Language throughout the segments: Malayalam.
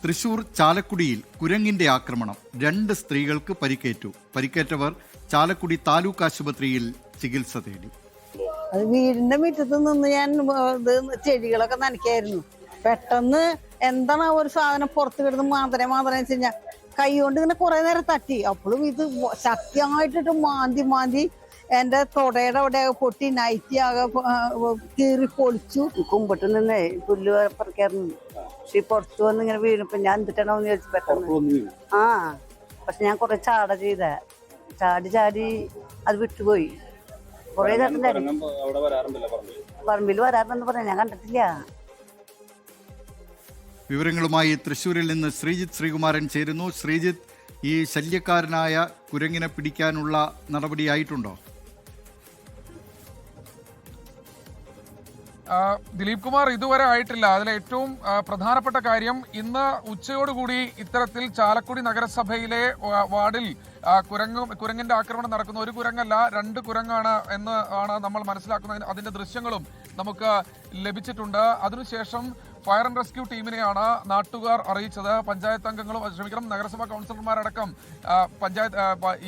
തൃശൂർ ചാലക്കുടിയിൽ കുരങ്ങിന്റെ ആക്രമണം 2 സ്ത്രീകൾക്ക് പരിക്കേറ്റു. പരിക്കേറ്റവർ ചാലക്കുടി താലൂക്ക് ആശുപത്രിയിൽ ചികിത്സ തേടി. അത് വീടിന്റെ മുറ്റത്ത് നിന്ന് ഞാൻ ചെടികളൊക്കെ നനയ്ക്കായിരുന്നു. പെട്ടെന്ന് എന്താണ് ആ ഒരു സാധനം പുറത്ത് കിടന്ന് മാന്തരെ വെച്ച് കഴിഞ്ഞാൽ കൈ കൊണ്ട് ഇങ്ങനെ കുറെ നേരം തട്ടി. അപ്പോഴും ഇത് ശക്തിയായിട്ടിട്ട് മാന്തി എന്റെ തൊടയുടെ അവിടെ പൊട്ടി നൈറ്റി ആകെ കീറി പൊളിച്ചു. കുമ്പിട്ട് നിന്നേ പുല്ല് പറിക്കായിരുന്നു. പക്ഷെ പുറത്തു വന്ന് ഇങ്ങനെ വീണപ്പോ ഞാൻ എന്തിട്ടാണോന്ന് ചോദിച്ചു പെട്ടെന്ന്. പക്ഷെ ഞാൻ കുറെ ചാടി അത് വിട്ടുപോയി. കുറെ നേരം പറമ്പിൽ വരാറുണ്ടെന്ന് പറഞ്ഞ ഞാൻ കണ്ടിട്ടില്ല. വിവരങ്ങളുമായി തൃശ്ശൂരിൽ നിന്ന് ശ്രീജിത്ത് ശ്രീകുമാരൻ ചേരുന്നു. ശ്രീജിത്ത്, ഈ ശല്യക്കാരനായ കുരങ്ങിനെ പിടിക്കാനുള്ള നടപടിയായിട്ടുണ്ടോ? ദിലീപ് കുമാർ, ഇതുവരെ ആയിട്ടില്ല. അതിലെ ഏറ്റവും പ്രധാനപ്പെട്ട കാര്യം, ഇന്ന് ഉച്ചയോടുകൂടി ഇത്തരത്തിൽ ചാലക്കുടി നഗരസഭയിലെ വാർഡിൽ കുരങ്ങിന്റെ ആക്രമണം നടക്കുന്നു. ഒരു കുരങ്ങല്ല, 2 കുരങ്ങാണ് എന്ന് ആണ് നമ്മൾ മനസ്സിലാക്കുന്നത്. അതിന്റെ ദൃശ്യങ്ങളും നമുക്ക് ലഭിച്ചിട്ടുണ്ട്. അതിനുശേഷം ഫയർ ആൻഡ് റെസ്ക്യൂ ടീമിനെയാണ് നാട്ടുകാർ അറിയിച്ചത്. പഞ്ചായത്ത് അംഗങ്ങളും നഗരസഭാ കൗൺസിലർമാരടക്കം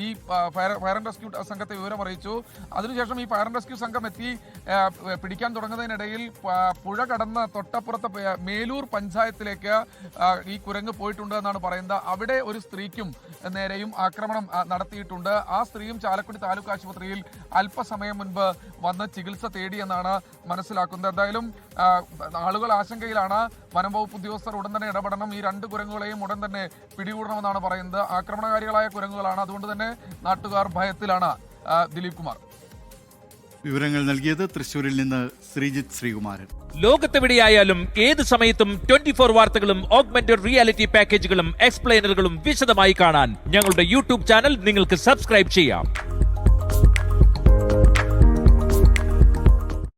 ഈ ഫയർ ആൻഡ് റെസ്ക്യൂ സംഘത്തെ വിവരം അറിയിച്ചു. അതിനുശേഷം ഈ ഫയർ ആൻഡ് റെസ്ക്യൂ സംഘം എത്തി പിടിക്കാൻ തുടങ്ങുന്നതിനിടയിൽ പുഴ കടന്ന് തൊട്ടപ്പുറത്ത് മേലൂർ പഞ്ചായത്തിലേക്ക് ഈ കുരങ്ങ് പോയിട്ടുണ്ട് എന്നാണ് പറയുന്നത്. അവിടെ ഒരു സ്ത്രീക്കും നേരെയും ആക്രമണം നടത്തിയിട്ടുണ്ട്. ആ സ്ത്രീയും ചാലക്കുടി താലൂക്ക് ആശുപത്രിയിൽ അല്പസമയം മുൻപ് വന്ന് ചികിത്സ തേടിയെന്നാണ് മനസ്സിലാക്കുന്നത്. എന്തായാലും ആളുകൾ ആശങ്കയിലാണ്. വനം വകുപ്പ് ഉദ്യോഗസ്ഥർ ഉടൻ തന്നെ ഇടപെടണം. ഈ 2 കുരങ്ങുകളെയും ഉടൻ തന്നെ പിടികൂടണമെന്നാണ് പറയുന്നത്. ആക്രമണകാരികളായ കുരങ്ങുകളാണ്, അതുകൊണ്ട് തന്നെ നാട്ടുകാർ ഭയത്തിലാണ്. ദിലീപ് കുമാർ, വിവരങ്ങൾ നൽകിയത് തൃശ്ശൂരിൽ നിന്ന് ശ്രീജിത്ത് ശ്രീകുമാരൻ. ലോകത്തെവിടെയായാലും ഏത് സമയത്തും 24 വാർത്തകളും ഓഗ്മെന്റഡ് റിയാലിറ്റി പാക്കേജുകളും എക്സ്പ്ലെയിനറുകളും വിശദമായി കാണാൻ ഞങ്ങളുടെ യൂട്യൂബ് ചാനൽ നിങ്ങൾക്ക് സബ്സ്ക്രൈബ് ചെയ്യാം.